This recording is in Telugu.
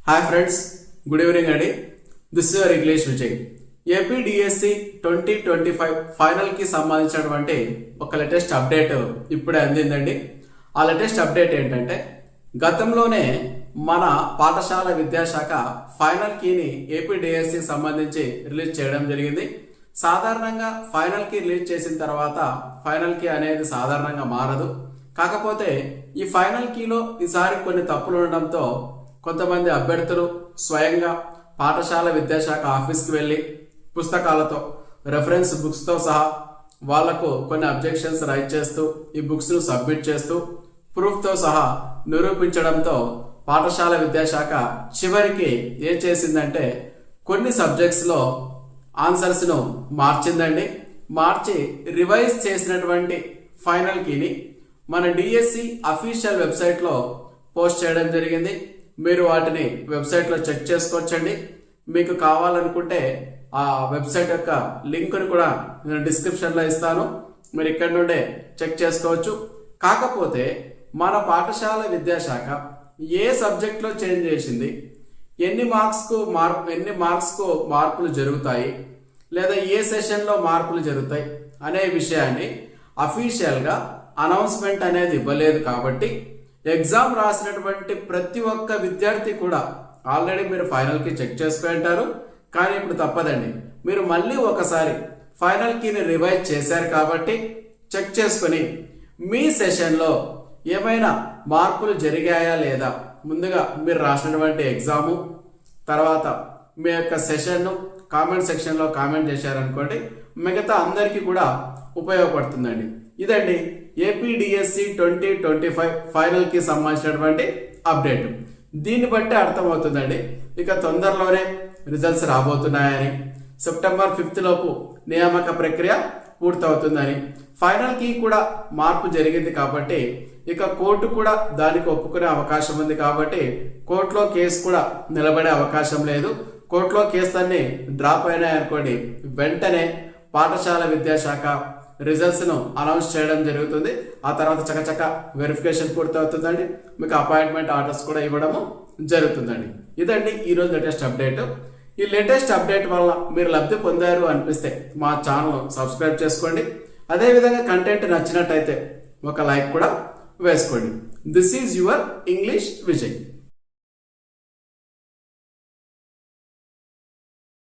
హాయ్ ఫ్రెండ్స్, గుడ్ ఈవినింగ్ అండి. This is your English Vijay. APDSC 2025 ఫైనల్కి సంబంధించినటువంటి ఒక లేటెస్ట్ అప్డేట్ ఇప్పుడే అందిందండి. ఆ లేటెస్ట్ అప్డేట్ ఏంటంటే, గతంలోనే మన పాఠశాల విద్యాశాఖ ఫైనల్ కీని ఏపీడిఎస్సి సంబంధించి రిలీజ్ చేయడం జరిగింది. సాధారణంగా ఫైనల్ కీ రిలీజ్ చేసిన తర్వాత ఫైనల్ కీ అనేది సాధారణంగా మారదు. కాకపోతే ఈ ఫైనల్ కీలో ఈసారి కొన్ని తప్పులు ఉండడంతో కొంతమంది అభ్యర్థులు స్వయంగా పాఠశాల విద్యాశాఖ ఆఫీస్కి వెళ్ళి పుస్తకాలతో రెఫరెన్స్ బుక్స్తో సహా వాళ్లకు కొన్ని అబ్జెక్షన్స్ రైట్ చేస్తూ ఈ బుక్స్ను సబ్మిట్ చేస్తూ ప్రూఫ్తో సహా నిరూపించడంతో పాఠశాల విద్యాశాఖ చివరికి ఏం చేసిందంటే కొన్ని సబ్జెక్ట్స్లో ఆన్సర్స్ను మార్చిందండి. మార్చి రివైజ్ చేసినటువంటి ఫైనల్ కీని మన డిఎస్సి అఫీషియల్ వెబ్సైట్లో పోస్ట్ చేయడం జరిగింది. మీరు వాటిని వెబ్సైట్లో చెక్ చేసుకోవచ్చండి. మీకు కావాలనుకుంటే ఆ వెబ్సైట్ యొక్క లింక్ను కూడా నేను డిస్క్రిప్షన్లో ఇస్తాను. మీరు ఇక్కడ నుండే చెక్ చేసుకోవచ్చు. కాకపోతే మన పాఠశాల విద్యాశాఖ ఏ సబ్జెక్ట్లో చేంజ్ చేసింది, ఎన్ని మార్క్స్కు మార్పులు జరుగుతాయి, లేదా ఏ సెషన్లో మార్పులు జరుగుతాయి అనే విషయాన్ని అఫీషియల్గా అనౌన్స్మెంట్ అనేది ఇవ్వలేదు. కాబట్టి ఎగ్జామ్ రాసినటువంటి ప్రతి ఒక్క విద్యార్థి కూడా ఆల్రెడీ మీరు ఫైనల్కి చెక్ చేసుకుని ఉంటారు. కానీ ఇప్పుడు తప్పదండి, మీరు మళ్ళీ ఒకసారి ఫైనల్ కీని రివైజ్ చేశారు కాబట్టి చెక్ చేసుకుని మీ సెషన్లో ఏమైనా మార్పులు జరిగాయా లేదా, ముందుగా మీరు రాసినటువంటి ఎగ్జాము తర్వాత మీ యొక్క సెషన్ను కామెంట్ సెక్షన్లో కామెంట్ చేశారనుకోండి, మిగతా అందరికీ కూడా ఉపయోగపడుతుందండి. ఇదండి ఏపీడిఎస్సి 2025 ఫైనల్కి సంబంధించినటువంటి అప్డేట్. దీన్ని బట్టి అర్థమవుతుందండి ఇక తొందరలోనే రిజల్ట్స్ రాబోతున్నాయని, సెప్టెంబర్ 5 లోపు నియామక ప్రక్రియ పూర్తవుతుందని, ఫైనల్కి కూడా మార్పు జరిగింది కాబట్టి ఇక కోర్టు కూడా దానికి ఒప్పుకునే అవకాశం ఉంది. కాబట్టి కోర్టులో కేసు కూడా నిలబడే అవకాశం లేదు. కోర్టులో కేసులన్నీ డ్రాప్ అయినాయనుకోండి, వెంటనే పాఠశాల విద్యాశాఖ రిజల్ట్స్ను అనౌన్స్ చేయడం జరుగుతుంది. ఆ తర్వాత చకచక వెరిఫికేషన్ పూర్తవుతుందండి. మీకు అపాయింట్మెంట్ ఆర్డర్స్ కూడా ఇవ్వడము జరుగుతుందండి. ఇదండి ఈరోజు లేటెస్ట్ అప్డేట్. ఈ లేటెస్ట్ అప్డేట్ వల్ల మీరు లబ్ధి పొందారు అనిపిస్తే మా ఛానల్ సబ్స్క్రైబ్ చేసుకోండి. అదేవిధంగా కంటెంట్ నచ్చినట్టయితే ఒక లైక్ కూడా వేసుకోండి. This is your English Vijay.